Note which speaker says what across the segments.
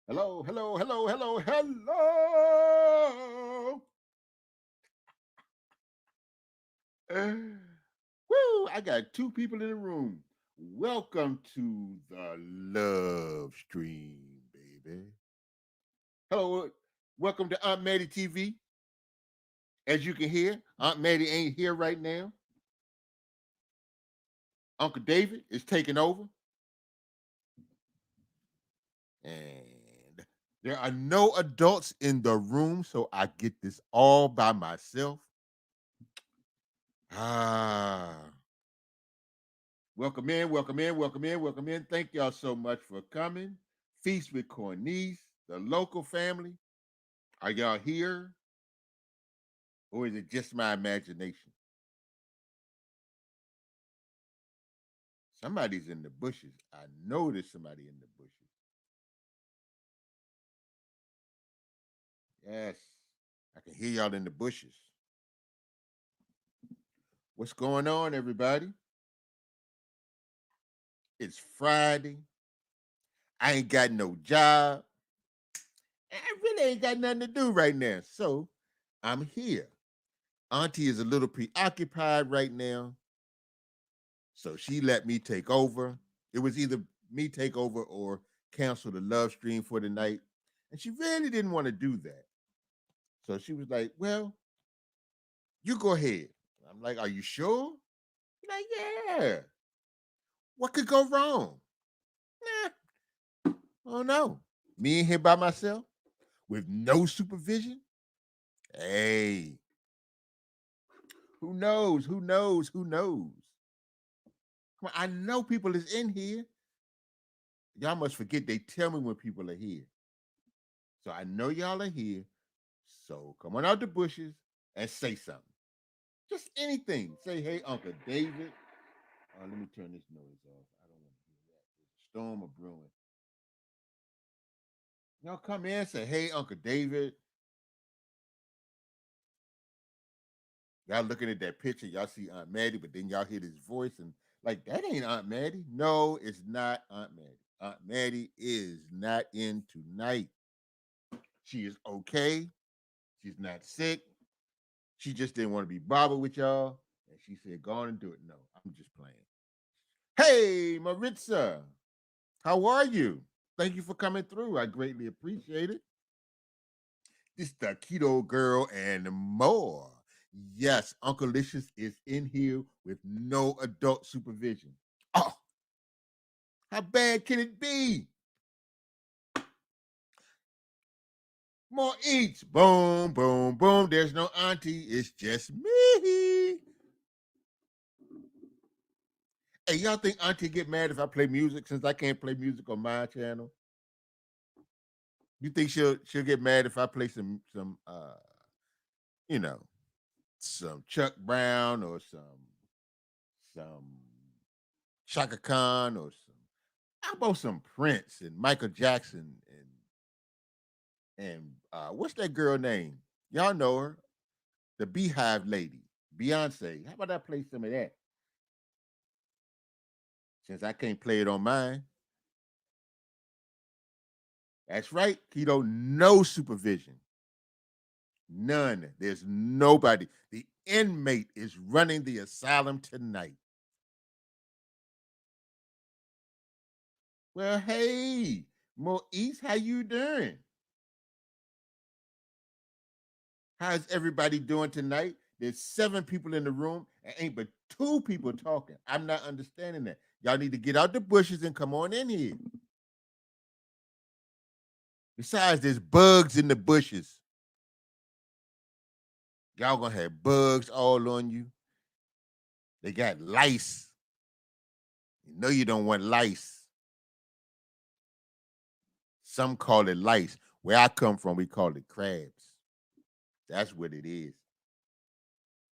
Speaker 1: Hello, hello, hello, hello, hello. Woo! I got two people in the room. Welcome to the love stream, baby. Hello, welcome to Aunt Mattie TV. As you can hear, Aunt Mattie ain't here right now. Uncle David is taking over, and there are no adults in the room, so I get this all by myself. Ah, welcome in, welcome in, welcome in, welcome in. Thank y'all so much for coming. Feast with Cornice, the local family. Are y'all here? Or is it just my imagination? Somebody's in the bushes. I know there's somebody in the bushes. Yes. I can hear y'all in the bushes. What's going on, everybody? It's Friday. I ain't got no job. I really ain't got nothing to do right now. So I'm here. Auntie is a little preoccupied right now. So she let me take over. It was either me take over or cancel the love stream for the night. And she really didn't want to do that. So she was like, well, you go ahead. I'm like, are you sure? She's like, yeah. What could go wrong? Nah, oh no. Me in here by myself with no supervision? Hey, who knows? Who knows? Who knows? Come on, I know people is in here. Y'all must forget they tell me when people are here. So I know y'all are here. So come on out the bushes and say something. Just anything. Say, hey, Uncle David. Let me turn this noise off. I don't want to hear that. There's a storm of brewing. Y'all come in and say, hey, Uncle David. Y'all looking at that picture, y'all see Aunt Mattie, but then y'all hear this voice and like, that ain't Aunt Mattie. No, it's not Aunt Mattie. Aunt Mattie is not in tonight. She is okay. She's not sick. She just didn't want to be bothered with y'all. And she said, go on and do it. No, I'm just playing. Hey, Maritza, how are you? Thank you for coming through. I greatly appreciate it. It's the keto girl and more. Yes, Uncle Licious is in here with no adult supervision. Oh, how bad can it be? More eats. Boom, boom, boom. There's no auntie. It's just me. Hey, y'all think auntie get mad if I play music since I can't play music on my channel? You think she'll get mad if I play some you know some Chuck Brown or some Shaka Khan or some how about some Prince and Michael Jackson and what's that girl name? Y'all know her, the Beehive lady, Beyonce. How about I play some of that? Since I can't play it on mine. That's right, Keto. No supervision. None. There's nobody. The inmate is running the asylum tonight. Well, hey, Moise, how you doing? How's everybody doing tonight? There's 7 people in the room and ain't but 2 people talking. I'm not understanding that. Y'all need to get out the bushes and come on in here. Besides, there's bugs in the bushes. Y'all gonna have bugs all on you. They got lice. You know you don't want lice. Some call it lice. Where I come from, we call it crabs. That's what it is.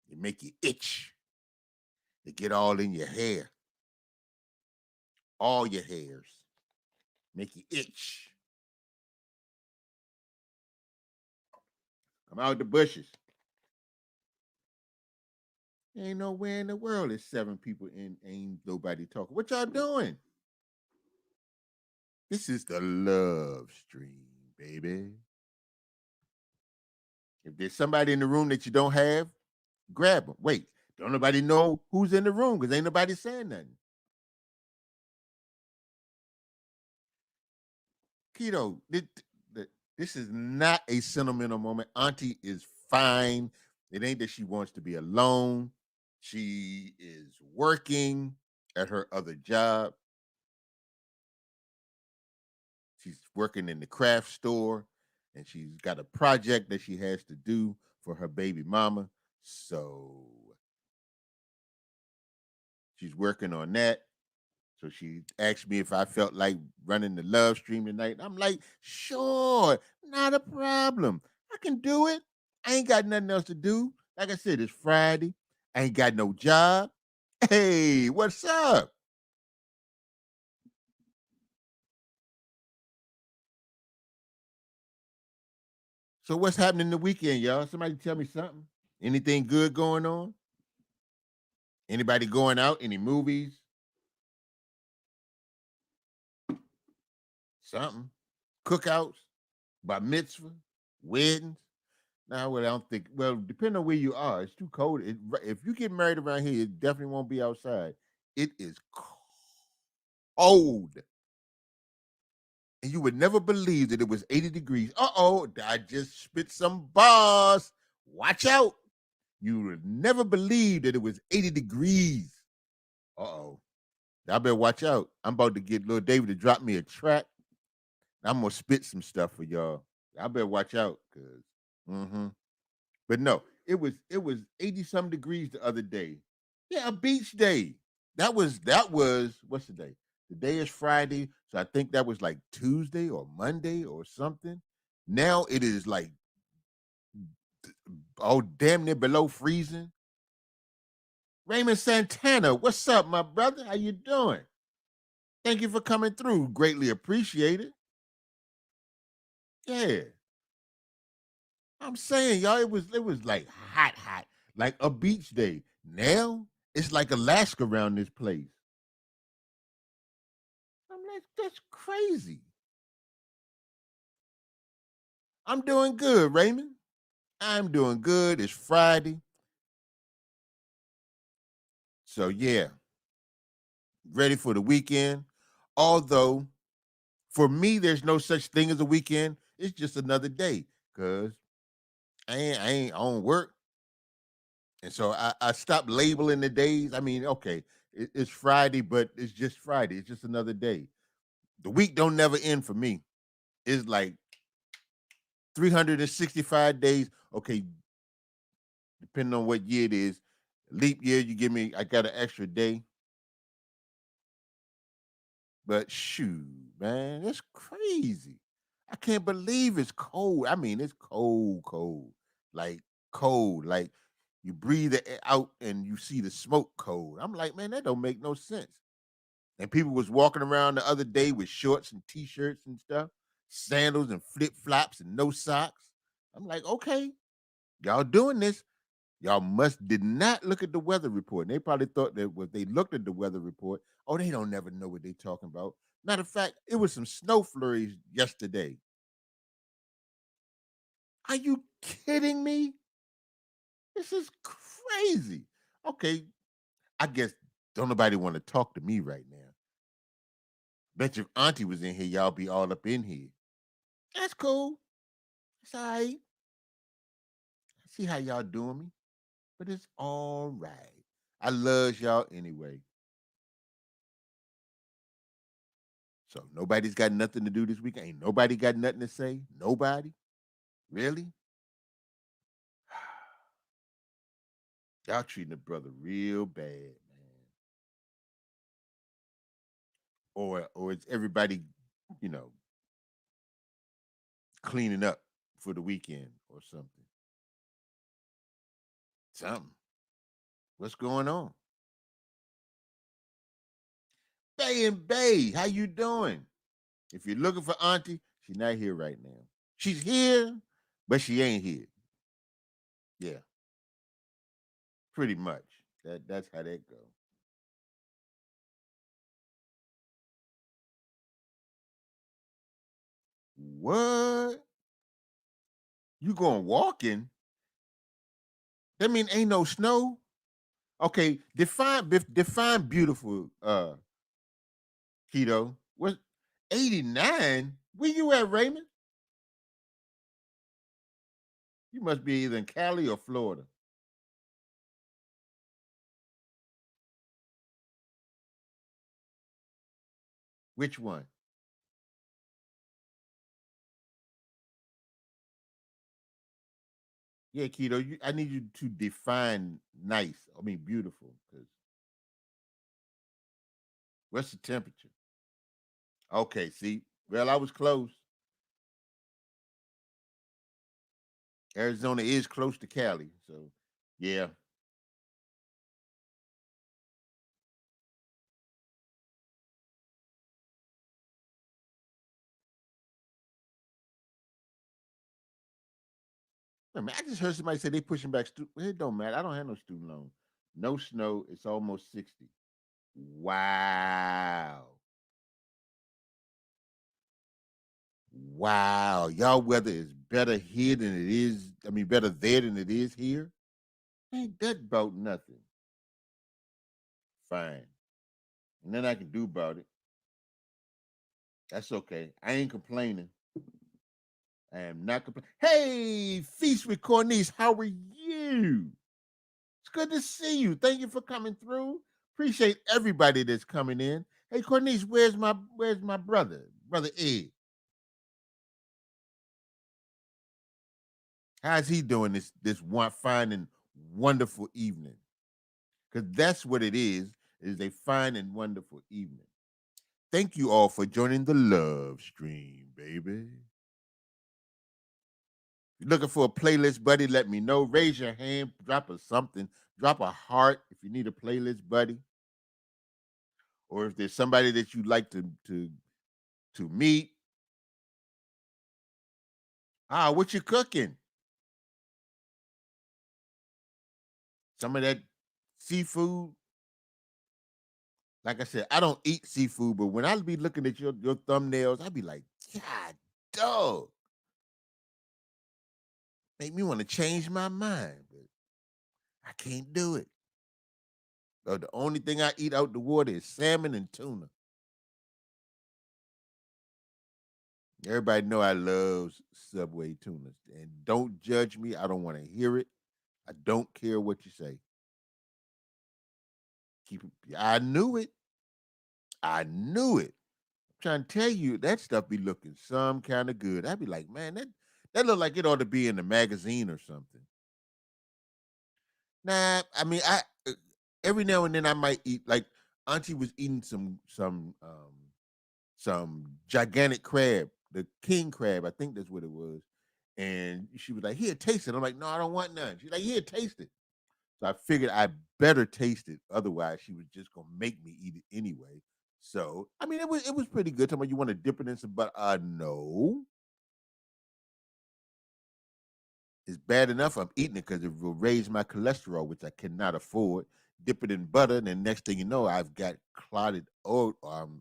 Speaker 1: They make you itch. They get all in your hair, all your hairs. Make you itch. Come out the bushes. Ain't nowhere in the world there's 7 people and ain't nobody talking. What y'all doing? This is the love stream, baby. If there's somebody in the room that you don't have, grab them. Wait, don't nobody know who's in the room because ain't nobody saying nothing. Keto, this is not a sentimental moment. Auntie is fine. It ain't that she wants to be alone. She is working at her other job. She's working in the craft store and she's got a project that she has to do for her baby mama. So she's working on that. So she asked me if I felt like running the love stream tonight. I'm like, sure, not a problem. I can do it. I ain't got nothing else to do. Like I said, it's Friday. I ain't got no job. Hey, what's up? So what's happening the weekend, y'all? Somebody tell me something. Anything good going on? Anybody going out? Any movies? Something? Cookouts? Bar mitzvah? Weddings? Now, well, I don't think. Well, depending on where you are, it's too cold. If you get married around here, it definitely won't be outside. It is cold, and you would never believe that it was 80 degrees. I just spit some bars. Watch out! You would never believe that it was 80 degrees. I better watch out. I'm about to get little David to drop me a track. I'm gonna spit some stuff for y'all. I better watch out, cause. But no, it was 80 some degrees the other day. Yeah, a beach day. That was what's the day? The day is Friday, so I think that was like Tuesday or Monday or something. Now it is like damn near below freezing. Raymond Santana, what's up, my brother? How you doing? Thank you for coming through. Greatly appreciated. Yeah. I'm saying, y'all, it was like hot, like a beach day. Now it's like Alaska around this place. I'm like, that's crazy. I'm doing good, Raymond. I'm doing good. It's Friday. So yeah, ready for the weekend. Although for me, there's no such thing as a weekend. It's just another day. Cause I ain't on work. And so I stopped labeling the days. I mean, okay, it's Friday, but it's just Friday. It's just another day. The week don't never end for me. It's like 365 days. Okay, depending on what year it is. Leap year, you give me, I got an extra day. But shoot, man, it's crazy. I can't believe it's cold. I mean, it's cold, cold. Like cold. Like you breathe it out and you see the smoke cold. I'm like, man, that don't make no sense. And people was walking around the other day with shorts and t-shirts and stuff, sandals and flip-flops and no socks. I'm like, okay, y'all doing this. Y'all must did not look at the weather report. And they probably thought that when they looked at the weather report, oh, they don't never know what they talking about. Matter of fact, it was some snow flurries yesterday. Are you kidding me? This is crazy. Okay, I guess don't nobody want to talk to me right now. Bet your auntie was in here, y'all be all up in here. That's cool. It's all right. I see how y'all doing me, but it's all right. I love y'all anyway. So nobody's got nothing to do this week. Ain't nobody got nothing to say. Nobody, really. Y'all treating the brother real bad, man. Or it's everybody, you know, cleaning up for the weekend or something. Something. What's going on? Bay and Bay, how you doing? If you're looking for Auntie, she's not here right now. She's here, but she ain't here. Yeah, pretty much. That's how that goes. What? You going walking? That mean ain't no snow? Okay, define beautiful, Keto. What 89? Where you at, Raymond? You must be either in Cali or Florida. Which one? Yeah, Keto. I need you to define nice. I mean beautiful. Because what's the temperature? Okay, see. Well, I was close. Arizona is close to Cali, so yeah. I mean, I just heard somebody say they pushing back. It don't matter. I don't have no student loan. No snow. It's almost 60. Wow. Wow. Y'all weather is better here than it is. I mean, better there than it is here. Ain't that about nothing. Fine. And then I can do about it. That's okay. I ain't complaining. I am not complaining. Hey, Feast with Cornice, how are you? It's good to see you. Thank you for coming through. Appreciate everybody that's coming in. Hey, Cornice, where's my brother? Brother Ed. How's he doing this one fine and wonderful evening? Because that's what it is a fine and wonderful evening. Thank you all for joining the love stream, baby. If you're looking for a playlist buddy, let me know. Raise your hand, drop a something, drop a heart if you need a playlist buddy. Or if there's somebody that you'd like to meet. Ah, what you cooking? Some of that seafood. Like I said, I don't eat seafood, but when I be looking at your thumbnails, I'd be like, God, dog. Make me want to change my mind, but I can't do it. So the only thing I eat out the water is salmon and tuna. Everybody know I love Subway tuna. And don't judge me. I don't want to hear it. I don't care what you say. Keep it. I knew it. I knew it. I'm trying to tell you, that stuff be looking some kind of good. I'd be like, man, that look like it ought to be in the magazine or something. Nah, I mean, I every now and then I might eat. Like Auntie was eating some gigantic crab, the king crab. I think that's what it was. And she was like, "Here, taste it." I'm like, "No, I don't want none." She's like, "Here, taste it." So I figured I better taste it, otherwise she was just gonna make me eat it anyway. So I mean, it was pretty good. Tell me, you want to dip it in some butter? No, it's bad enough I'm eating it because it will raise my cholesterol, which I cannot afford. Dip it in butter, and then next thing you know, I've got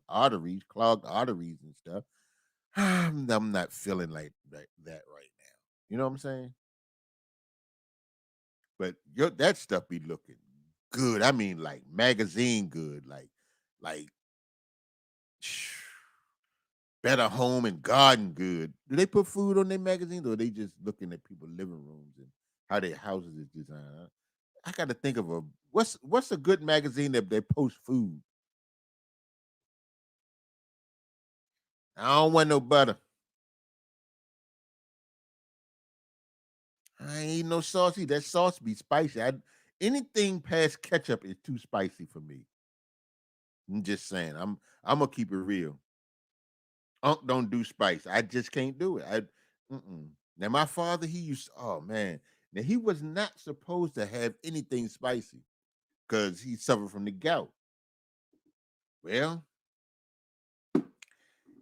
Speaker 1: arteries, clogged arteries and stuff. I'm not feeling like that right now. You know what I'm saying? But that stuff be looking good. I mean, like magazine good, like Better Home and Garden good. Do they put food on their magazines, or are they just looking at people's living rooms and how their houses is designed? I got to think of what's a good magazine that they post food. I don't want no butter. I ain't eat no saucy. That sauce be spicy. Anything past ketchup is too spicy for me. I'm just saying. I'm gonna keep it real. Unc don't do spice. I just can't do it. Now my father, he used. Oh man, now he was not supposed to have anything spicy because he suffered from the gout. Well,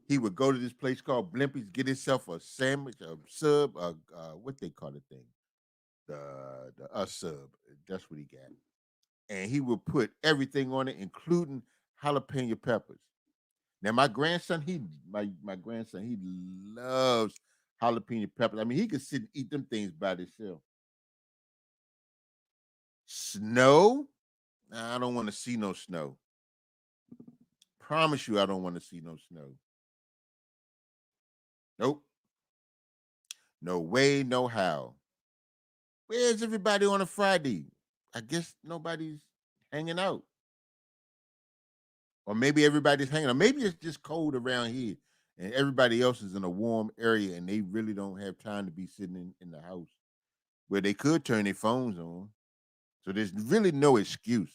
Speaker 1: he would go to this place called Blimpie's, get himself a sandwich, a sub, what they call the thing, the sub. That's what he got, and he would put everything on it, including jalapeno peppers. Now my grandson, my grandson, he loves jalapeno peppers. I mean, he could sit and eat them things by themselves. Snow? Nah, I don't want to see no snow. Promise you, I don't want to see no snow. Nope. No way, no how. Where's everybody on a Friday? I guess nobody's hanging out. Or maybe everybody's hanging out. Maybe it's just cold around here and everybody else is in a warm area and they really don't have time to be sitting in the house where they could turn their phones on. So there's really no excuse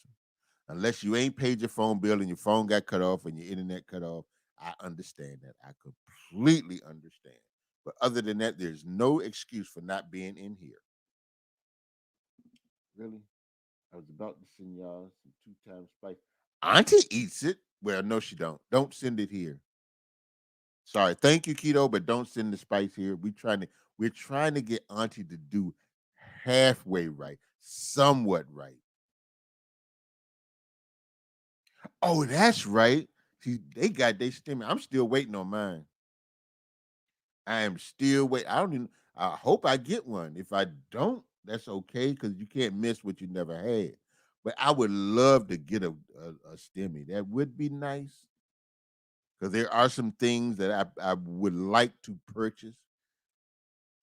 Speaker 1: unless you ain't paid your phone bill and your phone got cut off and your internet cut off. I understand that. I completely understand. But other than that, there's no excuse for not being in here. Really? I was about to send y'all some two-time spice. Auntie eats it. Well, no, she don't. Don't send it here. Sorry. Thank you, Keto, but don't send the spice here. We're trying to get Auntie to do halfway right, somewhat right. Oh, that's right. See, they got their stimmy. I'm still waiting on mine. I am still waiting. I don't even. I hope I get one. If I don't, that's okay because you can't miss what you never had. But I would love to get a stimmy. That would be nice because there are some things that I would like to purchase,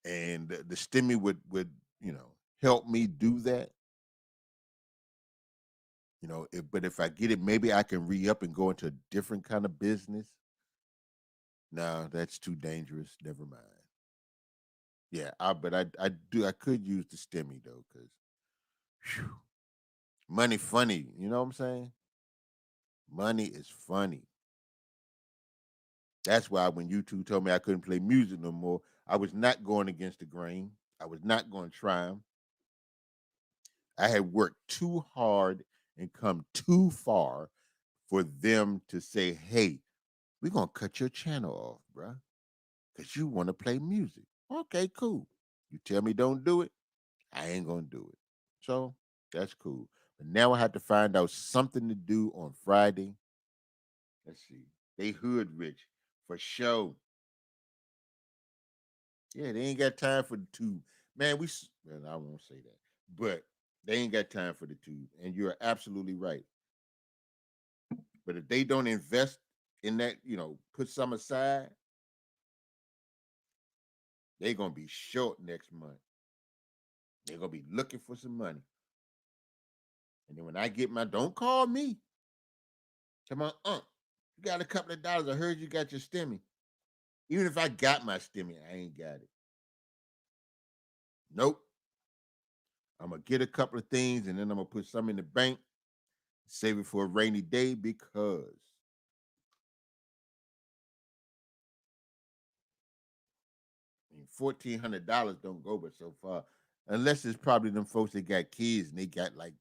Speaker 1: and the stimmy would help me do that. But if I get it, maybe I can re up and go into a different kind of business. No, that's too dangerous. Never mind. Yeah, but I could use the stimmy though, because money funny. You know what I'm saying? Money is funny. That's why when you two told me I couldn't play music no more, I was not going against the grain. I was not going to try them. I had worked too hard and come too far for them to say, "Hey, we're gonna cut your channel off, bruh, because you want to play music." Okay, cool. You tell me don't do it, I ain't gonna do it. So that's cool. But now I have to find out something to do on Friday. Let's see. They hood rich for sure. Yeah, they ain't got time for the tube. Man, well, I won't say that. But they ain't got time for the tube. And you're absolutely right. But if they don't invest in that, put some aside, they're gonna be short next month. They're gonna be looking for some money. And then when I get don't call me. Come on, you got a couple of dollars. I heard you got your stimmy. Even if I got my stimmy, I ain't got it. Nope. I'm gonna get a couple of things and then I'm gonna put some in the bank, save it for a rainy day because $1,400 don't go but so far, unless it's probably them folks that got kids and they got like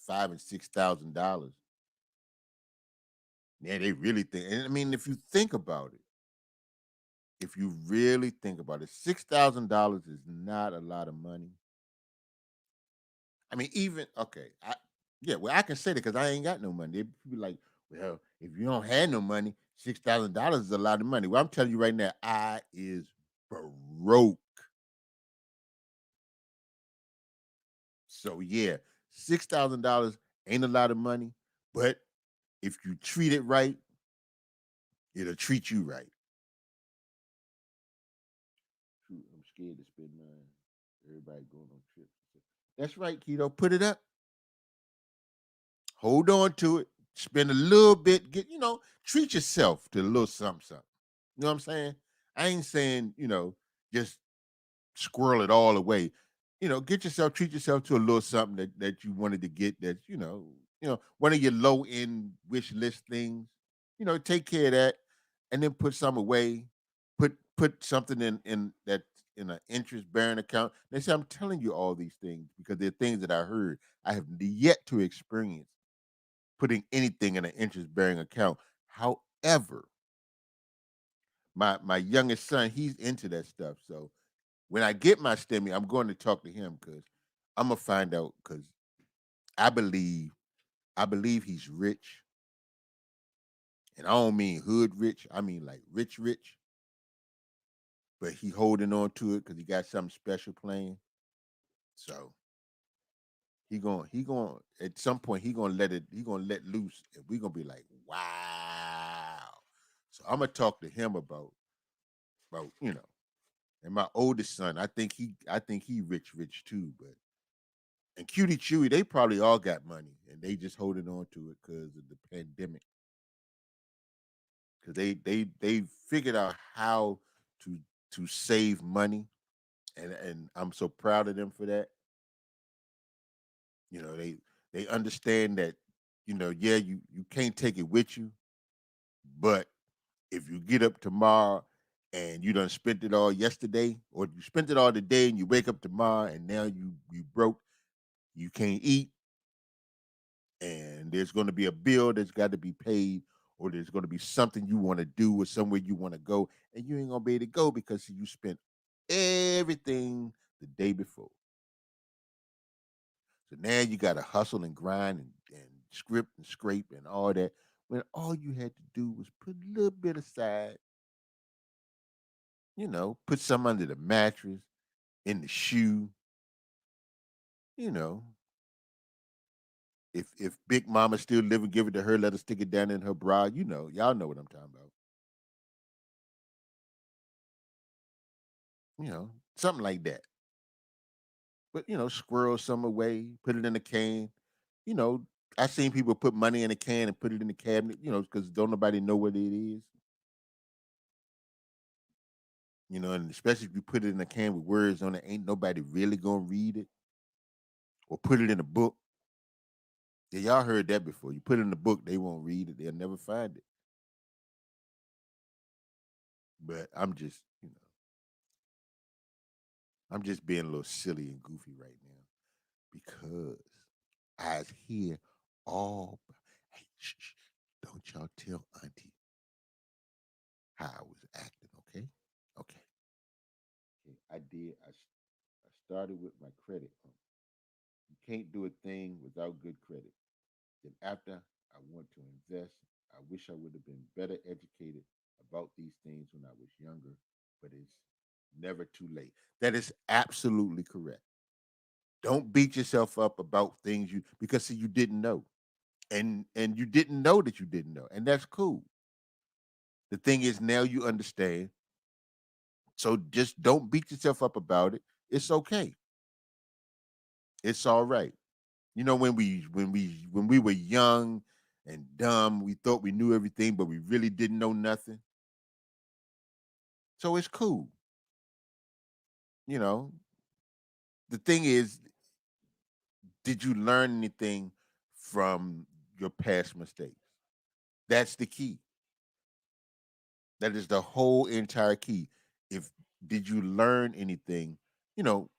Speaker 1: $5,000 and $6,000. Yeah, they really think. And I mean, if you think about it, if you really think about it, $6,000 is not a lot of money. I mean, even okay, yeah, well, I can say that because I ain't got no money. They be like, well, if you don't have no money, $6,000 is a lot of money. Well, I'm telling you right now, I is broke. So yeah, $6,000 ain't a lot of money, but if you treat it right, it'll treat you right. Shoot, I'm scared to spend mine. Everybody going on trips. That's right, Keto. Put it up. Hold on to it. Spend a little bit. Treat yourself to a little something, something. You know what I'm saying? I ain't saying, just squirrel it all away. Treat yourself to a little something that you wanted to get that, one of your low end wish list things. Take care of that and then put some away. Put something in that in an interest bearing account. They say I'm telling you all these things because they're things that I heard. I have yet to experience putting anything in an interest bearing account. However, my youngest son, he's into that stuff. So when I get my stimmy, I'm going to talk to him because I'm gonna find out because I believe I believe he's rich And I don't mean hood rich. I mean like rich, rich. But he holding on to it because he got something special playing. So he going at some point he gonna let loose and we gonna be like, wow. So I'm gonna talk to him about and my oldest son, I think he rich too, but and Cutie Chewy, they probably all got money and they just holding on to it because of the pandemic. Because they figured out how to to save money, and I'm so proud of them for that. You know, they understand that, yeah, you can't take it with you, but if you get up tomorrow and you done spent it all yesterday, or you spent it all today and you wake up tomorrow and now you broke, you can't eat, and there's going to be a bill that's got to be paid, or there's going to be something you want to do or somewhere you want to go, and you ain't going to be able to go because you spent everything the day before. So now you got to hustle and grind and script and scrape and all that, when all you had to do was put a little bit aside, put some under the mattress, in the shoe, you know. If Big Mama still living, give it to her, let her stick it down in her bra, y'all know what I'm talking about. Something like that. But squirrel some away, put it in a can. You know, I seen people put money in a can and put it in the cabinet, because don't nobody know what it is. And especially if you put it in a can with words on it, ain't nobody really gonna read it. Or put it in a book. Yeah, y'all heard that before. You put it in a book, they won't read it, they'll never find it. But I'm just being a little silly and goofy right now because I was here all. Hey, shh, don't y'all tell Auntie how I was acting, okay? Okay. Okay. I did. I started with my credit. You can't do a thing without good credit. Then after I want to invest, I wish I would have been better educated about these things when I was younger, but it's never too late. That is absolutely correct. Don't beat yourself up about things because see, you didn't know. And you didn't know that you didn't know. And that's cool. The thing is now you understand. So just don't beat yourself up about it. It's okay. It's all right. When we were young and dumb, we thought we knew everything, but we really didn't know nothing. So it's cool. You know, the thing is, did you learn anything from your past mistakes? That's the key. That is the whole entire key. If did you learn anything, you know,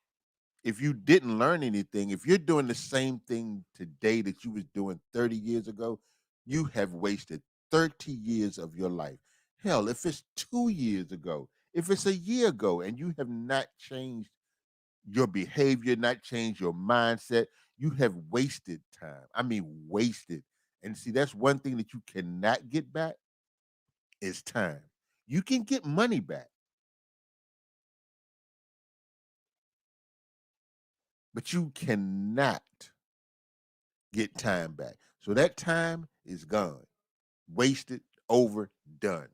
Speaker 1: if you didn't learn anything, if you're doing the same thing today that you was doing 30 years ago, you have wasted 30 years of your life. Hell, if it's 2 years ago, if it's a year ago, and you have not changed your behavior, not changed your mindset, you have wasted time. I mean, wasted. And see, that's one thing that you cannot get back is time. You can get money back, but you cannot get time back. So that time is gone, wasted, over, done.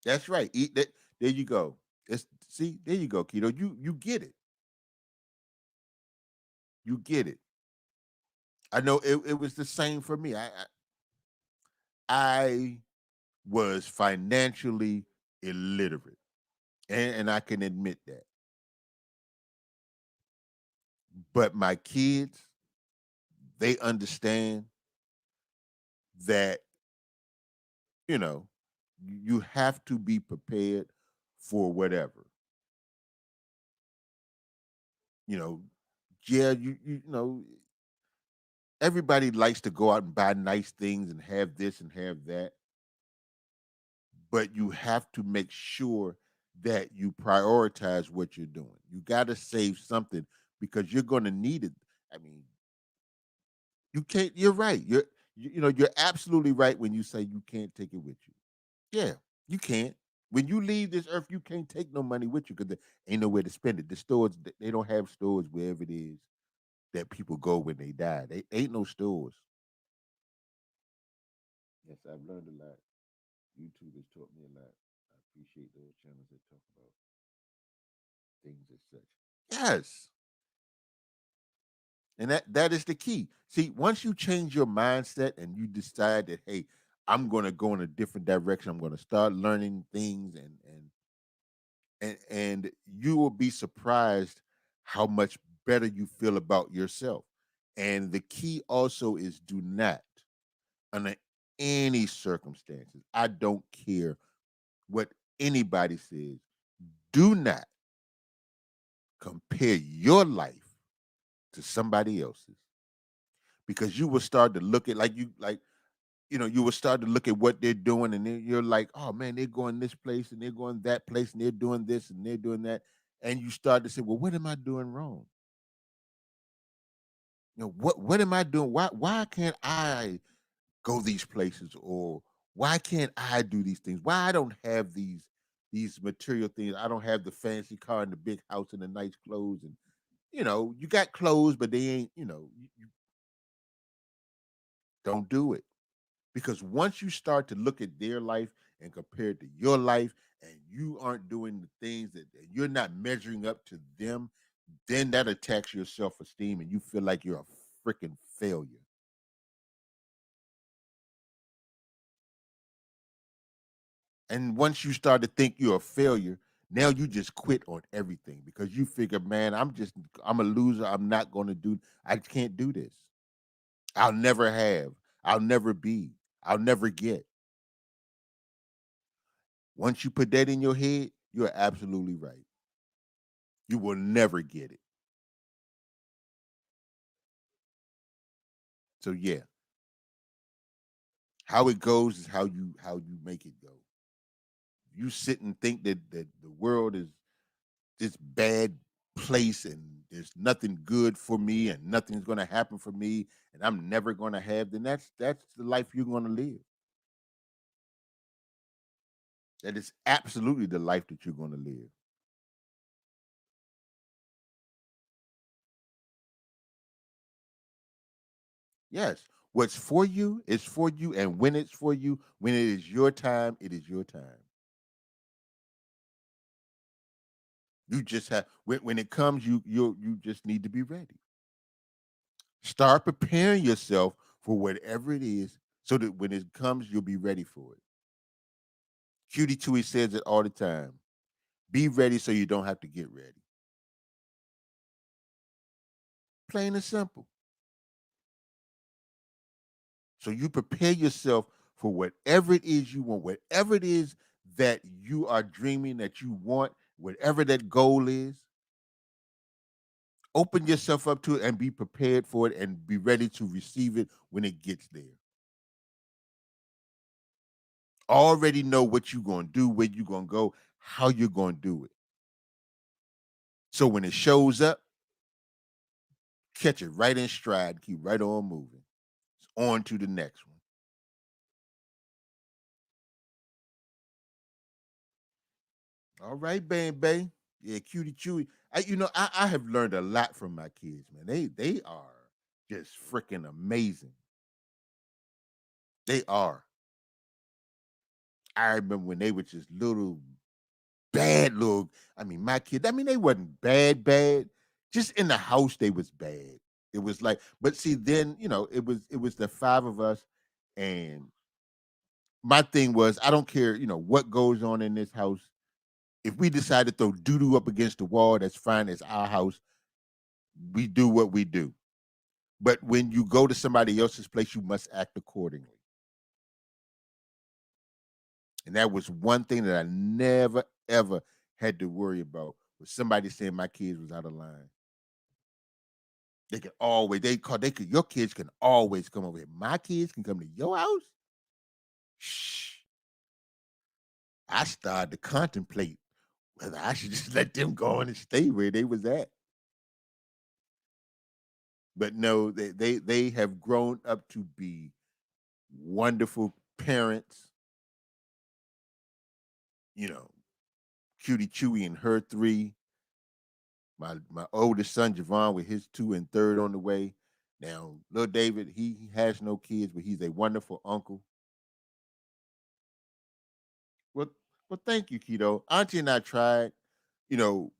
Speaker 1: That's right. Eat that. There you go. See, there you go, Keto. You get it. You get it. I know it was the same for me. I was financially illiterate, and I can admit that. But my kids, they understand that you know you have to be prepared for whatever. You know, yeah, everybody likes to go out and buy nice things and have this and have that, but you have to make sure that you prioritize what you're doing. You got to save something because you're going to need it. I mean, You can't. You're right. You're absolutely right when you say you can't take it with you. Yeah, you can't. When you leave this earth, you can't take no money with you because there ain't nowhere to spend it. The stores, they don't have stores wherever it is that people go when they die. They ain't no stores. Yes, I've learned a lot. YouTube has taught me a lot. I appreciate those channels that talk about things as such. Yes. And that is the key. See, once you change your mindset and you decide that, hey, I'm gonna go in a different direction, I'm gonna start learning things and you will be surprised how much better you feel about yourself. And the key also is do not, under any circumstances, I don't care what anybody says, do not compare your life to somebody else's because you will start to look at you will start to look at what they're doing and then you're like, oh man, they're going this place and they're going that place and they're doing this and they're doing that. And you start to say, well, what am I doing wrong? What am I doing? Why can't I go these places or why can't I do these things? Why I don't have these material things? I don't have the fancy car and the big house and the nice clothes and you got clothes, but they ain't, you don't do it. Because once you start to look at their life and compare it to your life, and you aren't doing the things that you're not measuring up to them, then that attacks your self esteem and you feel like you're a freaking failure. And once you start to think you're a failure, now you just quit on everything because you figure, man, I'm a loser. I can't do this. I'll never have. I'll never be. I'll never get. Once you put that in your head, you're absolutely right. You will never get it. So yeah, how it goes is how you make it go. You sit and think that the world is this bad place and there's nothing good for me and nothing's going to happen for me and I'm never going to have, then that's the life you're going to live. That is absolutely the life that you're going to live. Yes, what's for you is for you, and when it's for you, when it is your time, it is your time. You just have when it comes, you just need to be ready. Start preparing yourself for whatever it is so that when it comes, you'll be ready for it. Cutie Chewy says it all the time. Be ready so you don't have to get ready. Plain and simple. So you prepare yourself for whatever it is you want, whatever it is that you are dreaming that you want, whatever that goal is, open yourself up to it and be prepared for it and be ready to receive it when it gets there. Already know what you're going to do, where you're going to go, how you're going to do it. So when it shows up, catch it right in stride, keep right on moving. On to the next one. All right, bang bang. Yeah, cutie chewy. I have learned a lot from my kids, man. They are just freaking amazing. They are. I remember when they were just little bad little. I mean, my kids. I mean, they wasn't bad. Just in the house, they was bad. It was like, but see, then it was the five of us, and my thing was, I don't care, what goes on in this house. If we decide to throw doo doo up against the wall, that's fine. It's our house. We do what we do. But when you go to somebody else's place, you must act accordingly. And that was one thing that I never ever had to worry about was somebody saying my kids was out of line. They could always they could your kids can always come over here. My kids can come to your house. Shh. I started to contemplate whether I should just let them go on and stay where they was at. But no, they have grown up to be wonderful parents. You know, Cutie Chewy and her three. My oldest son Javon with his two and third on the way. Now, little David, he has no kids, but he's a wonderful uncle. Well, well, thank you, Keto. Auntie and I tried. You know,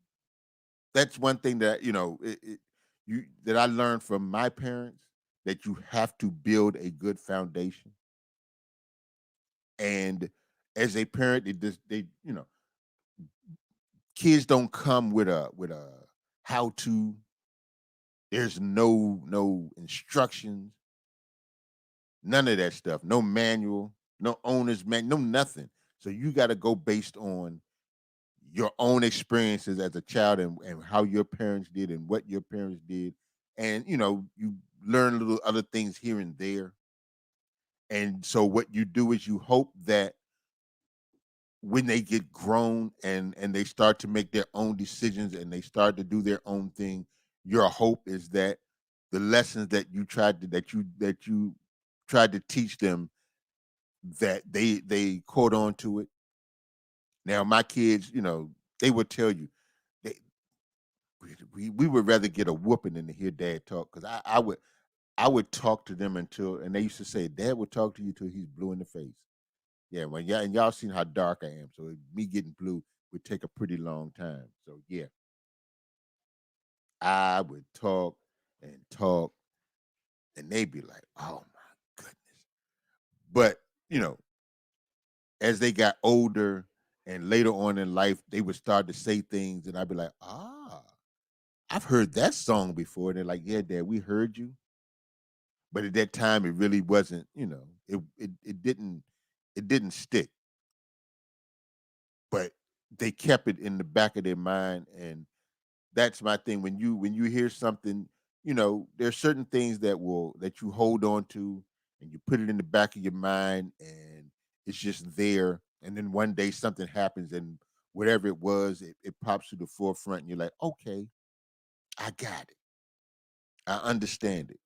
Speaker 1: that's one thing that you that I learned from my parents, that you have to build a good foundation. And as a parent, they kids don't come with a how to. There's no instructions, none of that stuff. No manual, no owner's man, no nothing. So you got to go based on your own experiences as a child, and how your parents did and what your parents did. And you learn little other things here and there. And so what you do is you hope that when they get grown and they start to make their own decisions and they start to do their own thing, your hope is that the lessons that you tried to teach them, that they caught on to it. Now my kids, they would tell you, they, we would rather get a whooping than to hear dad talk, because I would talk to them until, and they used to say, dad would talk to you till he's blue in the face. Yeah, well, yeah, and y'all seen how dark I am, so me getting blue would take a pretty long time. So yeah, I would talk, and they'd be like, "Oh my goodness!" But you know, as they got older and later on in life, they would start to say things, and I'd be like, "Ah, I've heard that song before." And they're like, "Yeah, Dad, we heard you." But at that time, it really wasn't. It didn't stick. But they kept it in the back of their mind, and that's my thing. When you hear something, there's certain things that you hold on to, and you put it in the back of your mind, and it's just there. And then one day something happens, and whatever it was, it pops to the forefront, and you're like, okay, I got it. I understand it.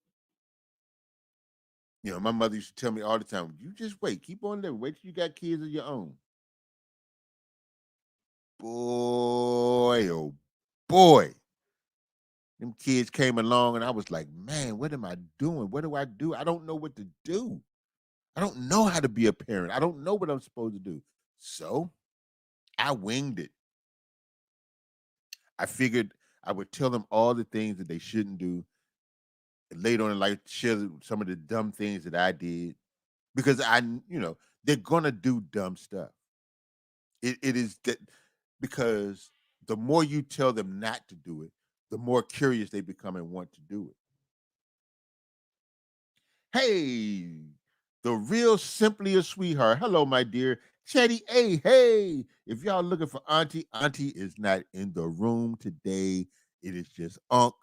Speaker 1: My mother used to tell me all the time, you just wait, keep on living, wait till you got kids of your own. Boy, oh boy. Them kids came along, and I was like, man, what am I doing? What do I do? I don't know what to do. I don't know how to be a parent. I don't know what I'm supposed to do. So I winged it. I figured I would tell them all the things that they shouldn't do. And later on in life, share some of the dumb things that I did, because they're gonna do dumb stuff. It is that, because the more you tell them not to do it, the more curious they become and want to do it. Hey, the real simply a sweetheart. Hello, my dear Chetty. Hey. If y'all looking for Auntie is not in the room today. It is just Unc.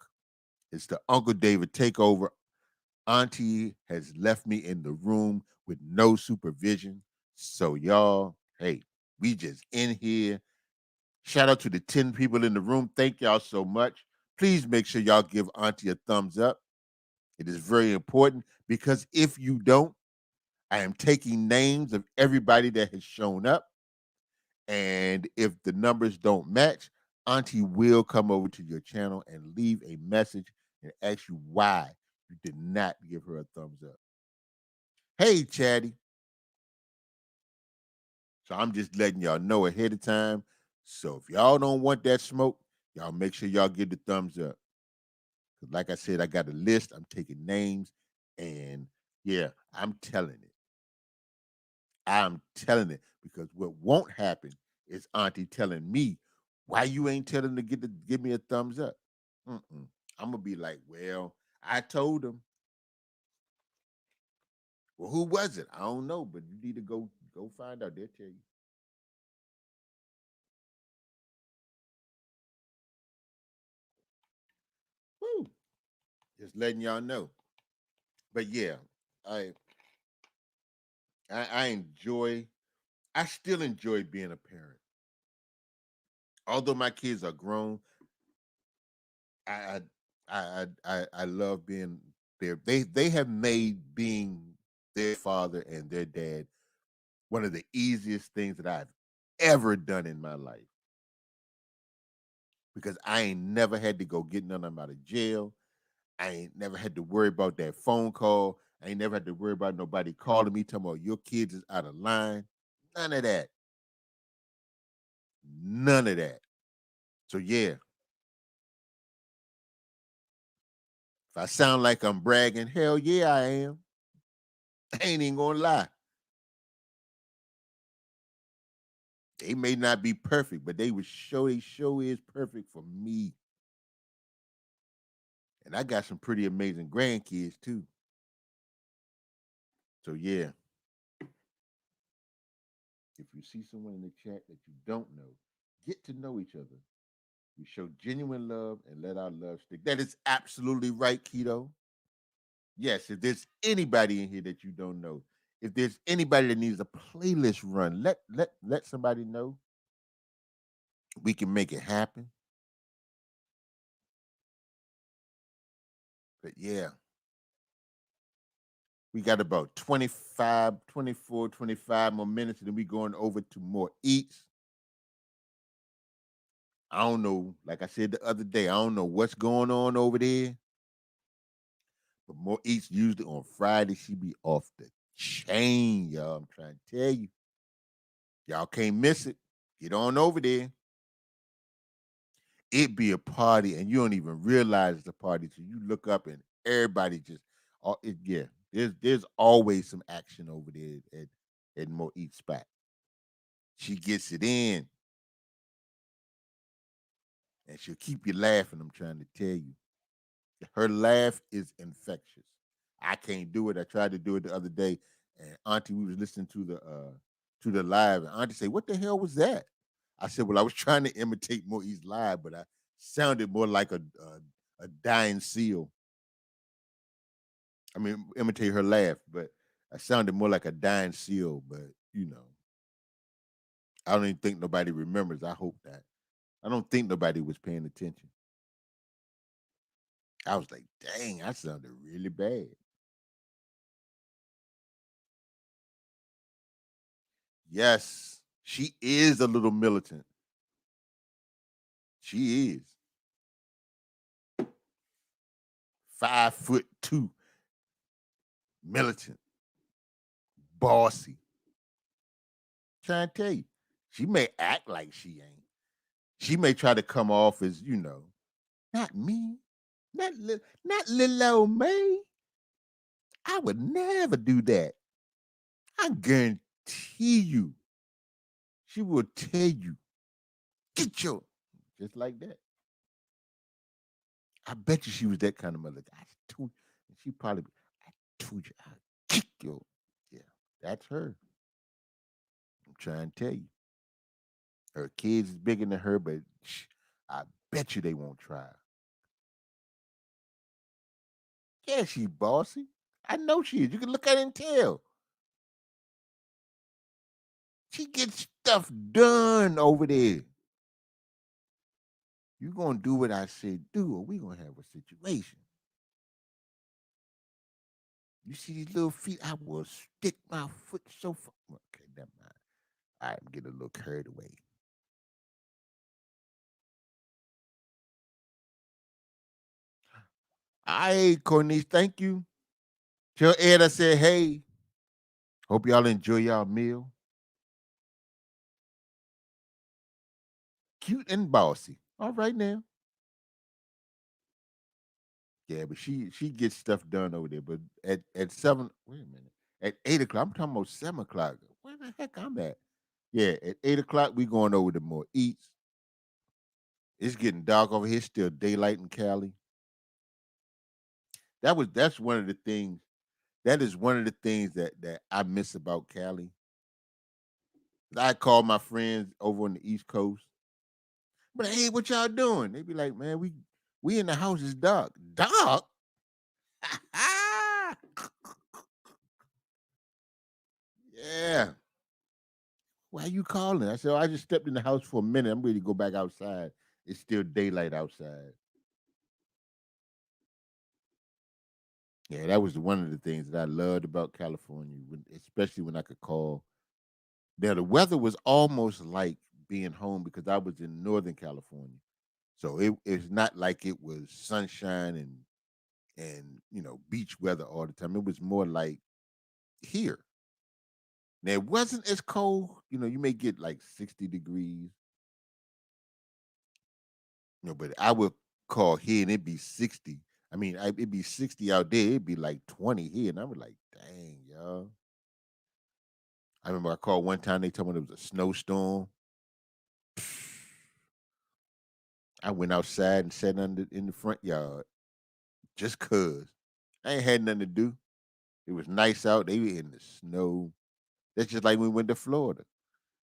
Speaker 1: It's the Uncle David takeover. Auntie has left me in the room with no supervision. So y'all, hey, we just in here. Shout out to the 10 people in the room. Thank y'all so much. Please make sure y'all give Auntie a thumbs up. It is very important, because if you don't, I am taking names of everybody that has shown up. And if the numbers don't match, Auntie will come over to your channel and leave a message and ask you why you did not give her a thumbs up. Hey, Chatty. So I'm just letting y'all know ahead of time. So if y'all don't want that smoke, y'all make sure y'all give the thumbs up. 'Cause like I said, I got a list. I'm taking names. And yeah, I'm telling it. I'm telling it, because what won't happen is Auntie telling me, why you ain't telling to give me a thumbs up. Mm-mm. I'm gonna be like, well, I told him. Well, who was it? I don't know, but you need to go find out. They'll tell you. Woo! Just letting y'all know. But yeah, I I enjoy. I still enjoy being a parent. Although my kids are grown, I I, I love being there. They have made being their father and their dad one of the easiest things that I've ever done in my life because I ain't never had to go get none of them out of jail. I ain't never had to worry about that phone call. I ain't never had to worry about nobody calling me talking about your kids is out of line. None of that. None of that. So yeah, if I sound like I'm bragging, hell yeah, I am. I ain't even gonna lie. They may not be perfect, but they show is perfect for me. And I got some pretty amazing grandkids too. So yeah, if you see someone in the chat that you don't know, get to know each other. We show genuine love and let our love stick. That is absolutely right, Keto. Yes, if there's anybody in here that you don't know, if there's anybody that needs a playlist run, let somebody know. We can make it happen. But yeah, we got about 25, 24, 25 more minutes, and then we going over to more eats. I don't know, like I said the other day, I don't know what's going on over there. But more eats usually on Friday, she be off the chain, y'all. I'm trying to tell you. Y'all can't miss it. Get on over there. It be a party, and you don't even realize it's a party till you look up and everybody just, yeah. There's always some action over there at Mo Eat Spot. She gets it in, and she'll keep you laughing. I'm trying to tell you, her laugh is infectious. I can't do it. I tried to do it the other day, and Auntie, we was listening to the live, and Auntie said, "What the hell was that?" I said, "Well, I was trying to imitate Moe's live, but I sounded more like a dying seal. I mean, imitate her laugh, but I sounded more like a dying seal. But you know, I don't even think nobody remembers. I hope that. I don't think nobody was paying attention. I was like, dang, I sounded really bad. Yes, she is a little militant. She is 5'2", militant, bossy. Trying to tell you, she may act like she ain't. She may try to come off as, not me, not little old me. I would never do that. I guarantee you, she will tell you, get your, just like that. I bet you she was that kind of mother. I told you, she probably, I told you, I kick your, yeah, that's her. I'm trying to tell you. Her kids is bigger than her, but I bet you they won't try. Yeah, she bossy. I know she is. You can look at it and tell. She gets stuff done over there. You gonna do what I said do, or we gonna have a situation. You see these little feet? I will stick my foot so far. Okay, never mind. I'm getting a little carried away. All right, Cornice, thank you. Tell Ed I said, hey, hope y'all enjoy y'all meal. Cute and bossy. All right now. Yeah, but she gets stuff done over there. But at 7, wait a minute. At 8 o'clock, I'm talking about 7 o'clock. Where the heck I'm at? Yeah, at 8 o'clock, we going over to more eats. It's getting dark over here. Still daylight in Cali. That's one of the things. That is one of the things that I miss about Cali. I call my friends over on the East Coast. But hey, what y'all doing? They be like, man, we in the house. It's dark. Dark? Yeah. Why you calling? I said, oh, I just stepped in the house for a minute. I'm ready to go back outside. It's still daylight outside. Yeah, that was one of the things that I loved about California, especially when I could call. Now the weather was almost like being home because I was in Northern California, so it's not like it was sunshine and beach weather all the time. It was more like here. Now it wasn't as cold. You may get like 60 degrees, but I would call here and it'd be 60. I mean, it'd be 60 out there. It'd be like 20 here, and I was like, dang, y'all. I remember I called one time. They told me it was a snowstorm. I went outside and sat in the front yard just cause I ain't had nothing to do. It was nice out. They were in the snow. That's just like when we went to Florida.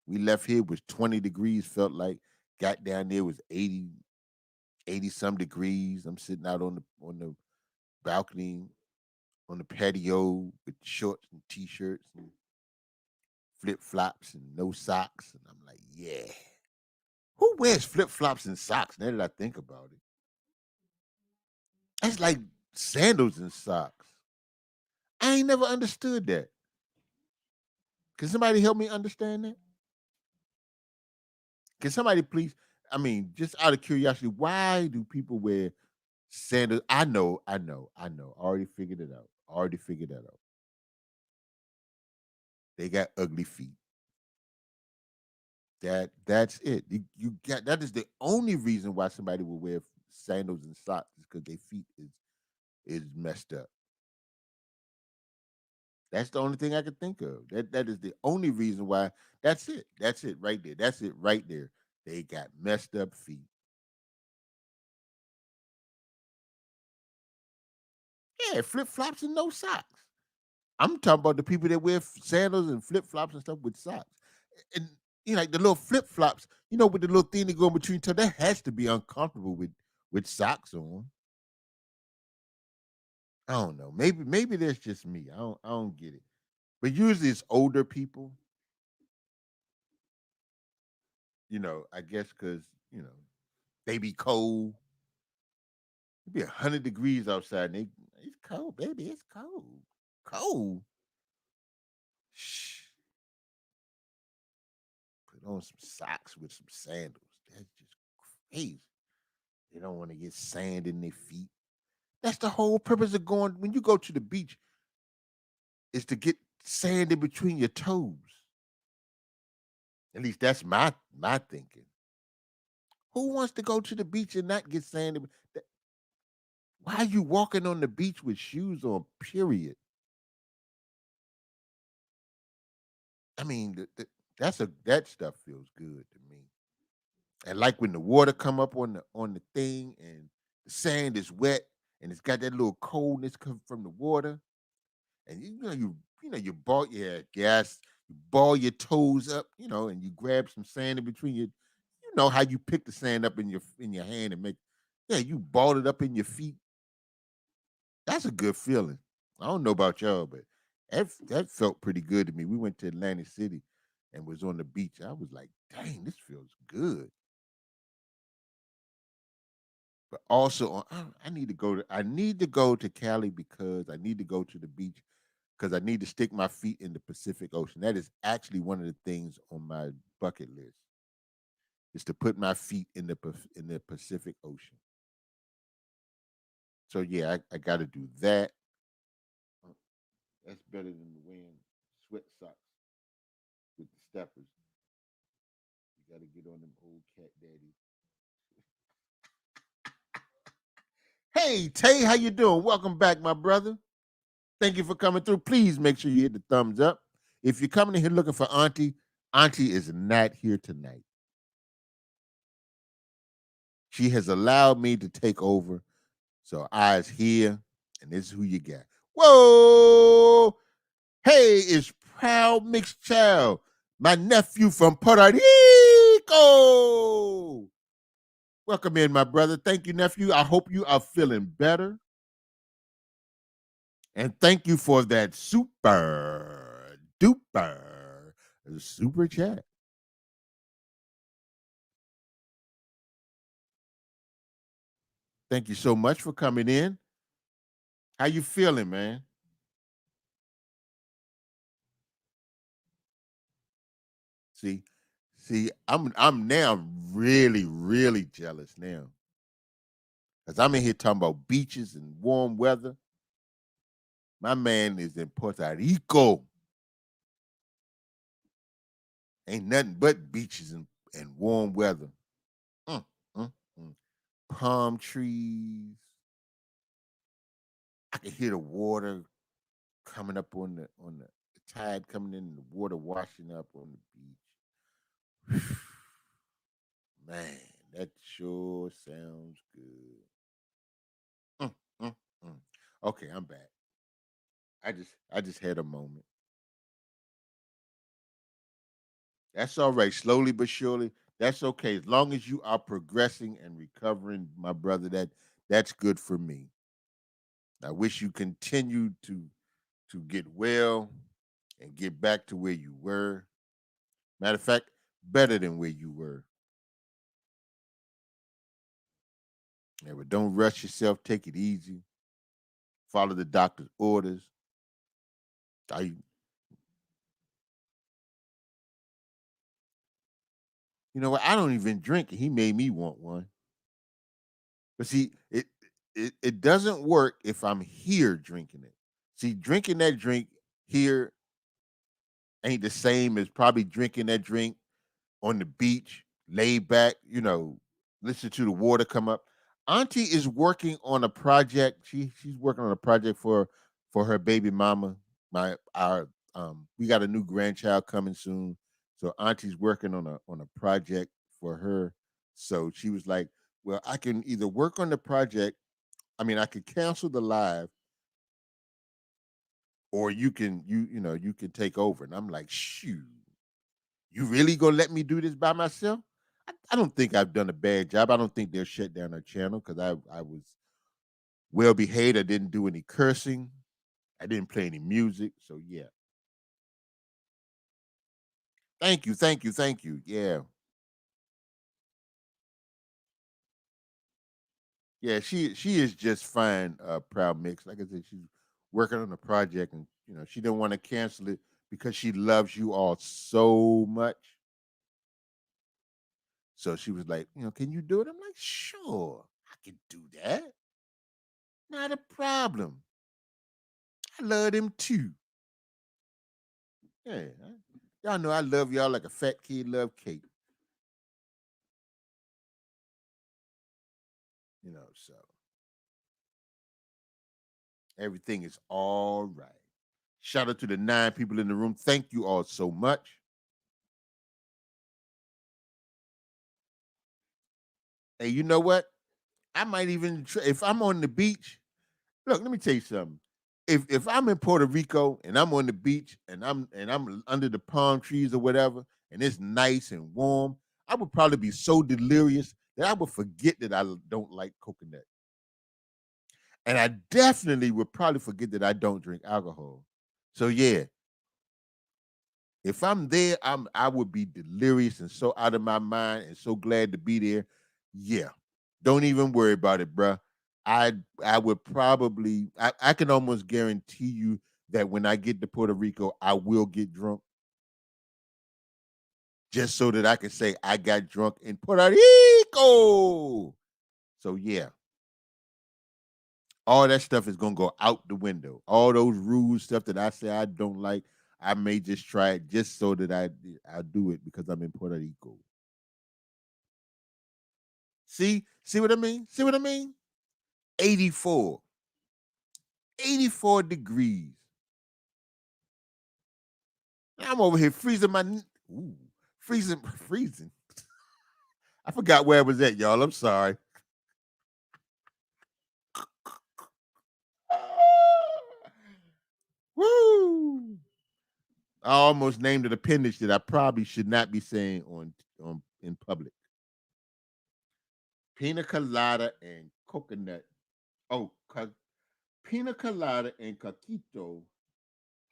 Speaker 1: We left here, it was 20 degrees, felt like. Got down there, it was 80 some degrees. I'm sitting out on the balcony, on the patio with shorts and t-shirts and flip flops and no socks. And I'm like, yeah. Who wears flip flops and socks? Now that I think about it, that's like sandals and socks. I ain't never understood that. Can somebody help me understand that? Can somebody please? I mean, just out of curiosity, why do people wear sandals? I know. Already figured it out. Already figured that out. They got ugly feet. That's it. You got that is the only reason why somebody would wear sandals and socks is because their feet is messed up. That's the only thing I could think of. That is the only reason why. That's it. That's it right there. That's it right there. They got messed up feet. Yeah, flip flops and no socks. I'm talking about the people that wear sandals and flip flops and stuff with socks. And like the little flip flops, with the little thing that go in between toe, that has to be uncomfortable with socks on. I don't know. Maybe that's just me. I don't get it. But usually it's older people, I guess because, they be cold. It be 100 degrees outside and it's cold, baby. It's cold. Cold. Shh. Put on some socks with some sandals. That's just crazy. They don't want to get sand in their feet. That's the whole purpose of going when you go to the beach is to get sand in between your toes. At least that's my thinking. Who wants to go to the beach and not get sand? Why are you walking on the beach with shoes on? Period. I mean, that stuff feels good to me. And like when the water come up on the thing and the sand is wet and it's got that little coldness come from the water, and you ball you ball your toes up, and you grab some sand in between your, how you pick the sand up in your hand and make, yeah, you ball it up in your feet. That's a good feeling. I don't know about y'all, but that felt pretty good to me. We went to Atlantic City and was on the beach. I was like, dang, this feels good. But also, I need to go to Cali because I need to go to the beach because I need to stick my feet in the Pacific Ocean. That is actually one of the things on my bucket list is to put my feet in the Pacific Ocean. So yeah, I got to do that. Uh, That's better than wearing sweat socks with the steppers. You got to get on them old cat daddies. Hey Tay, how you doing? Welcome back, my brother. Thank you for coming through. Please make sure you hit the thumbs up. If you're coming in here looking for Auntie, Auntie is not here tonight. She has allowed me to take over. So I is here, and this is who you got. Whoa! Hey, it's Proud Mixed Child, my nephew from Puerto Rico. Welcome in, my brother. Thank you, nephew. I hope you are feeling better. And thank you for that super duper super chat. Thank you so much for coming in. How you feeling, man? See, I'm now really, really jealous now. Cause I'm in here talking about beaches and warm weather. My man is in Puerto Rico. Ain't nothing but beaches and warm weather. Mm, mm, mm. Palm trees. I can hear the water coming up on the tide coming in, the water washing up on the beach. Man, that sure sounds good. Mm, mm, mm. Okay, I'm back. I just had a moment. That's all right. Slowly but surely. That's okay. As long as you are progressing and recovering, my brother, that's good for me. I wish you continued to get well and get back to where you were. Matter of fact, better than where you were. Yeah, but don't rush yourself. Take it easy. Follow the doctor's orders. I, you know what? I don't even drink it. He made me want one. But see, it doesn't work if I'm here drinking it. See, drinking that drink here ain't the same as probably drinking that drink on the beach, laid back, listen to the water come up. Auntie is working on a project. She's working on a project for her baby mama. We got a new grandchild coming soon. So Auntie's working on a project for her. So she was like, well, I can either work on the project. I mean, I could cancel the live, or you can take over. And I'm like, shoot, you really gonna let me do this by myself? I don't think I've done a bad job. I don't think they'll shut down our channel because I was well behaved. I didn't do any cursing. I didn't play any music. So yeah. Thank you, thank you, thank you. Yeah. Yeah, she is just fine, proud mix. Like I said, she's working on a project and she didn't want to cancel it because she loves you all so much. So she was like, can you do it? I'm like, sure, I can do that. Not a problem. I love them too. Yeah. Y'all know I love y'all like a fat kid love cake. So everything is all right. Shout out to the 9 people in the room. Thank you all so much. Hey, you know what? I might even if I'm on the beach. Look, let me tell you something. If I'm in Puerto Rico and I'm on the beach and I'm under the palm trees or whatever, and it's nice and warm, I would probably be so delirious that I would forget that I don't like coconut. And I definitely would probably forget that I don't drink alcohol. So yeah, if I'm there, I would be delirious and so out of my mind and so glad to be there. Yeah. Don't even worry about it, bruh. I would probably I can almost guarantee you that when I get to Puerto Rico, I will get drunk just so that I can say I got drunk in Puerto Rico. So yeah, all that stuff is gonna go out the window. All those rules, stuff that I say I don't like, I may just try it just so that I do it because I'm in Puerto Rico. See what I mean? See what I mean? 84. 84 degrees. I'm over here freezing ooh, freezing. I forgot where I was at, y'all. I'm sorry. Woo! I almost named an appendage that I probably should not be saying on in public. Pina colada and coconut. Oh, pina colada and coquito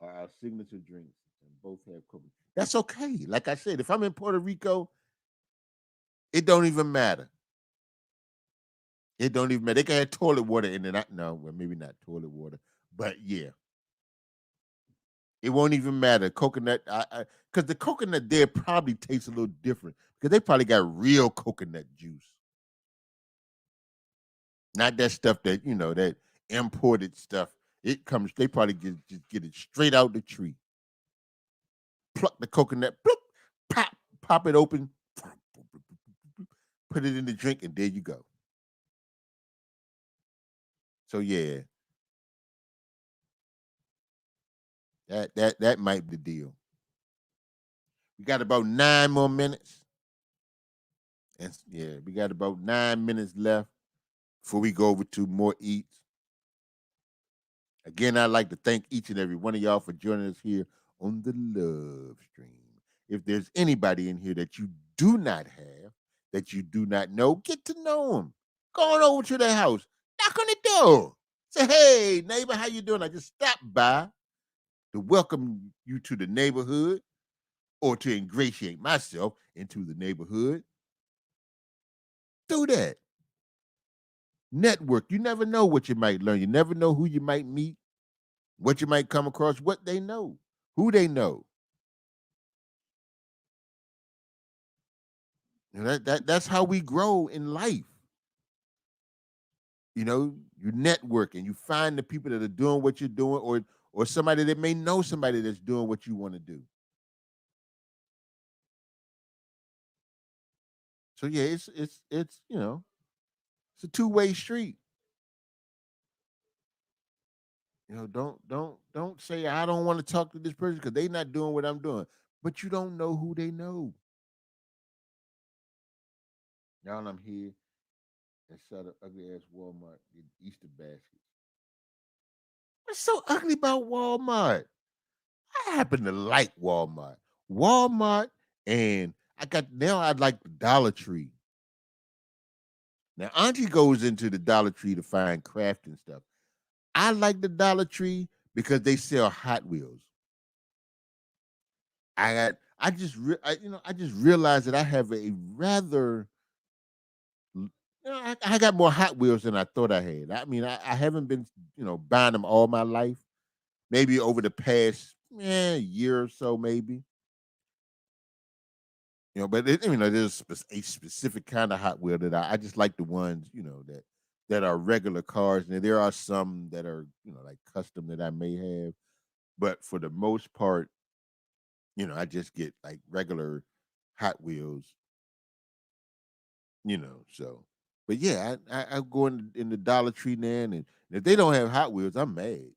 Speaker 1: are our signature drinks, and both have coconut. That's okay. Like I said, if I'm in Puerto Rico, it don't even matter. It don't even matter. They can have toilet water in it. No, well, maybe not toilet water, but yeah, it won't even matter. Coconut, because the coconut there probably tastes a little different because they probably got real coconut juice, not that stuff that that imported stuff. It comes. They probably just get it straight out the tree. Pluck the coconut, bloop, pop it open, put it in the drink, and there you go. So yeah, that might be the deal. We got about 9 more minutes, and yeah, we got about 9 minutes left before we go over to more eats. Again, I'd like to thank each and every one of y'all for joining us here on the Loooove stream. If there's anybody in here that you do not have, that you do not know, get to know them. Go on over to their house, knock on the door, say, "Hey, neighbor, how you doing? I just stopped by to welcome you to the neighborhood or to ingratiate myself into the neighborhood." Do that. Network. You never know what you might learn. You never know who you might meet, what you might come across, what they know, who they know. That's how we grow in life. You network and you find the people that are doing what you're doing, or somebody that may know somebody that's doing what you want to do. So yeah, it's a two-way street. Don't say I don't want to talk to this person because they're not doing what I'm doing, but you don't know who they know. Now I'm here inside of ugly ass Walmart getting Easter baskets. What's so ugly about Walmart? I happen to like Walmart. Walmart and I'd like the Dollar Tree. Now Auntie goes into the Dollar Tree to find crafting stuff. I like the Dollar Tree because they sell Hot Wheels. I just realized that I have a rather I got more Hot Wheels than I thought I had. I mean, I haven't been buying them all my life. Maybe over the past year or so, maybe. But there's a specific kind of Hot Wheel that I just like the ones that are regular cars, and there are some that are like custom that I may have, but for the most part, I just get like regular Hot Wheels, So, but yeah, I go in the Dollar Tree now, and if they don't have Hot Wheels, I'm mad.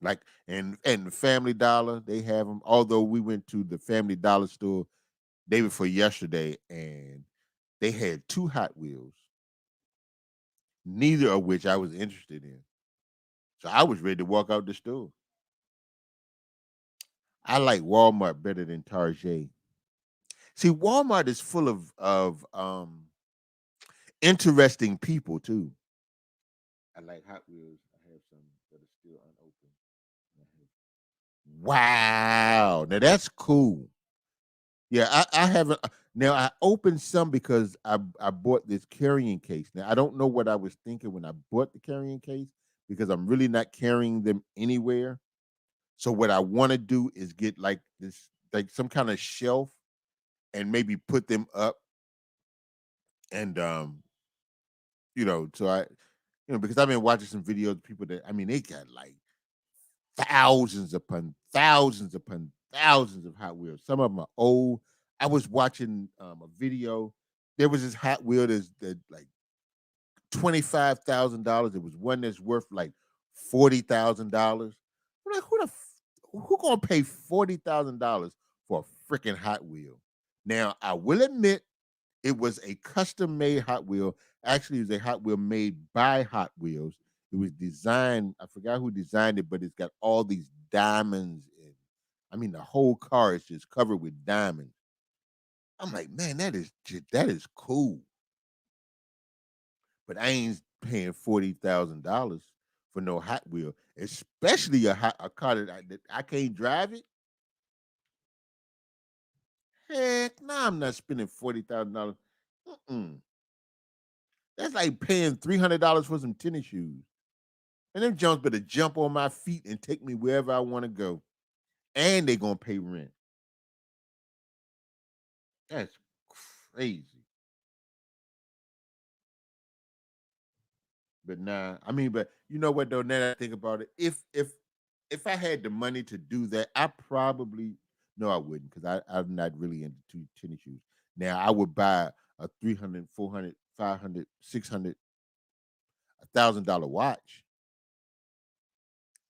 Speaker 1: Like and the Family Dollar, they have them. Although we went to the Family Dollar store day before yesterday, and they had two Hot Wheels, neither of which I was interested in. So I was ready to walk out the store. I like Walmart better than Target. See, Walmart is full of interesting people too. I like Hot Wheels. I have some that are still unopened. Wow, now that's cool. Yeah, I haven't. Now I opened some because I bought this carrying case. Now I don't know what I was thinking when I bought the carrying case because I'm really not carrying them anywhere. So what I want to do is get like this, like some kind of shelf, and maybe put them up, and so because I've been watching some videos of people that they got like thousands upon thousands of Hot Wheels. Some of them are old. I was watching a video. There was this Hot Wheel that like $25,000. There was one that's worth like $40,000. I'm like, who gonna pay $40,000 for a freaking Hot Wheel? Now I will admit it was a custom made Hot Wheel. Actually, it was a Hot Wheel made by Hot Wheels. It was designed, I forgot who designed it, but it's got all these diamonds. And the whole car is just covered with diamonds. I'm like, man, that is cool. But I ain't paying $40,000 for no Hot Wheel, especially a car that I can't drive it. Heck, no, I'm not spending $40,000. Mm-mm. That's like paying $300 for some tennis shoes. And them jumps better jump on my feet and take me wherever I want to go. And they gonna pay rent. That's crazy. But nah, I mean, but you know what though? Now that I think about it, if I had the money to do that, I probably no, I wouldn't because I'm not really into tennis shoes. Now I would buy a 300, 400, 500, 600, $1,000 watch.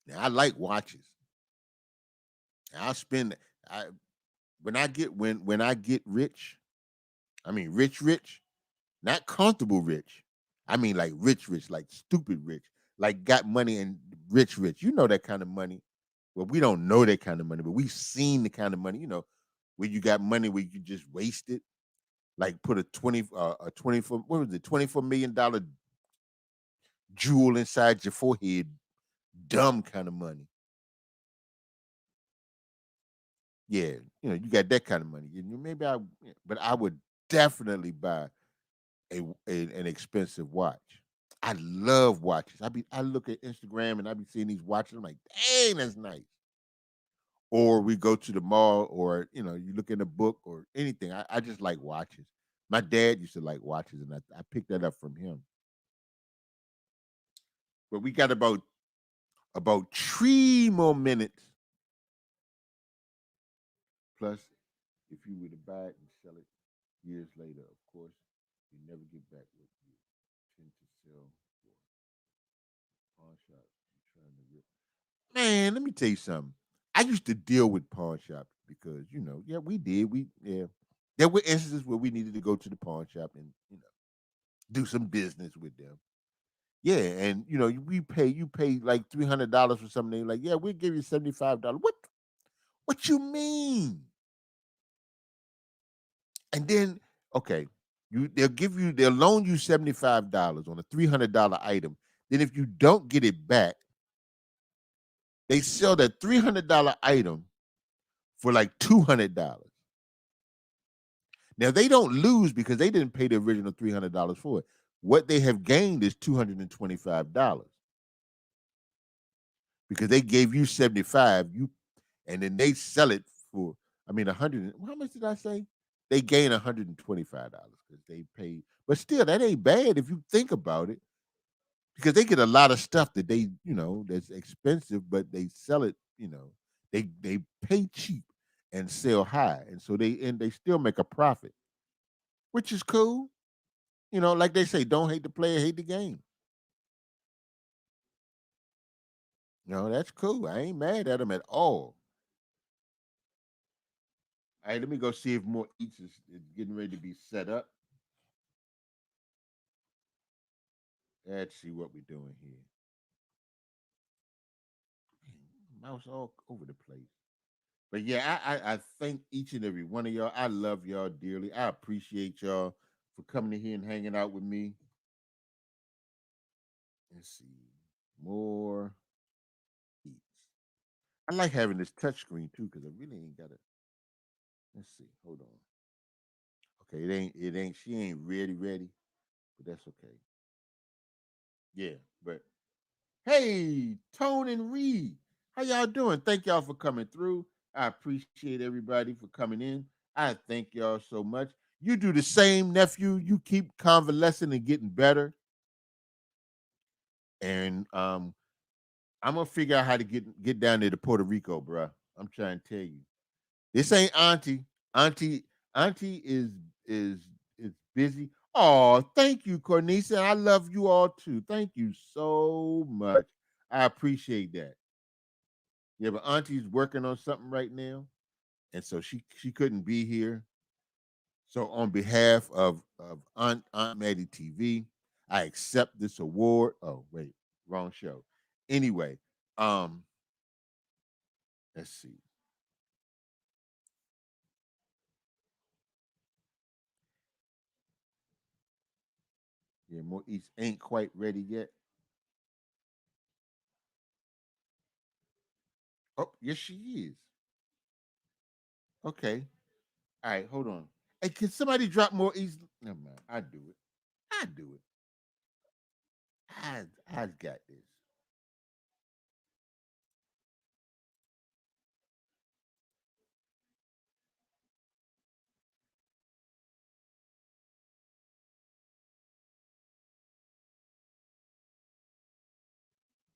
Speaker 1: Now I like watches. I'll spend I when I get rich, I mean rich, not comfortable rich. I mean like rich, like stupid rich, like got money and rich. You know that kind of money. Well, we don't know that kind of money, but we've seen the kind of money, where you got money where you just waste it. Like put a 24, what was it, $24 million jewel inside your forehead. Dumb kind of money. Yeah, you got that kind of money. Maybe but I would definitely buy an expensive watch. I love watches. I look at Instagram and I be seeing these watches. I'm like, dang, that's nice. Or we go to the mall, or you look in a book or anything. I just like watches. My dad used to like watches, and I picked that up from him. But we got about 3 more minutes. Plus, if you were to buy it and sell it years later, of course, you never get back what you tend to sell for. Pawn shops, you're trying to rip. Man, let me tell you something. I used to deal with pawn shops because, yeah, we did. Yeah. There were instances where we needed to go to the pawn shop and, do some business with them. Yeah, and you pay like $300 for something. Like, yeah, we'll give you $75. What you mean? And then, okay, they'll loan you $75 on a $300 item. Then if you don't get it back, they sell that $300 item for like $200. Now they don't lose because they didn't pay the original $300 for it. What they have gained is $225 because they gave you 75, and then they sell it for, I mean, 100. How much did I say? They gain $125 because they pay. But still, that ain't bad if you think about it, because they get a lot of stuff that that's expensive, but they sell it. They pay cheap and sell high, and so they still make a profit, which is cool. Like they say, don't hate the player, hate the game. That's cool. I ain't mad at them at all. All right, let me go see if more eats is getting ready to be set up. Let's see what we're doing here. Mouse all over the place. But yeah, I thank each and every one of y'all. I love y'all dearly. I appreciate y'all for coming in here and hanging out with me. Let's see. More eats. I like having this touch screen too, because I really ain't got it. Let's see. Hold on. Okay, she ain't ready, but that's okay. Yeah, but hey, Tone and Reed, how y'all doing? Thank y'all for coming through. I appreciate everybody for coming in. I thank y'all so much. You do the same, nephew. You keep convalescing and getting better. And I'm gonna figure out how to get down there to Puerto Rico, bruh. I'm trying to tell you. This ain't Auntie. Auntie, Auntie is busy. Oh, thank you, Cornisa. I love you all too. Thank you so much. I appreciate that. Yeah, but Auntie's working on something right now, and so she couldn't be here. So on behalf of Aunt Mattie TV, I accept this award. Oh wait, wrong show. Anyway, um, let's see. Yeah, more East ain't quite ready yet. Oh, yes, she is. Okay. All right, hold on. Hey, can somebody drop more East? Never mind. I do it. I do it. I got this.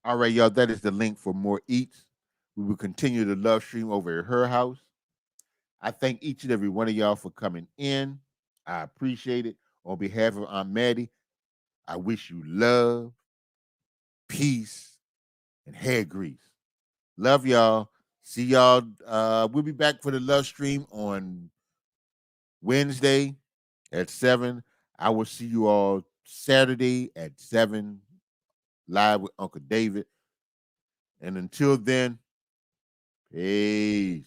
Speaker 1: All right, y'all. That is the link for more eats. We will continue the love stream over at her house. I thank each and every one of y'all for coming in. I appreciate it. On behalf of Aunt Mattie, I wish you love, peace, and hair grease. Love y'all. See y'all. We'll be back for the love stream on Wednesday at 7. I will see you all Saturday at 7 live with Uncle David. And until then, peace.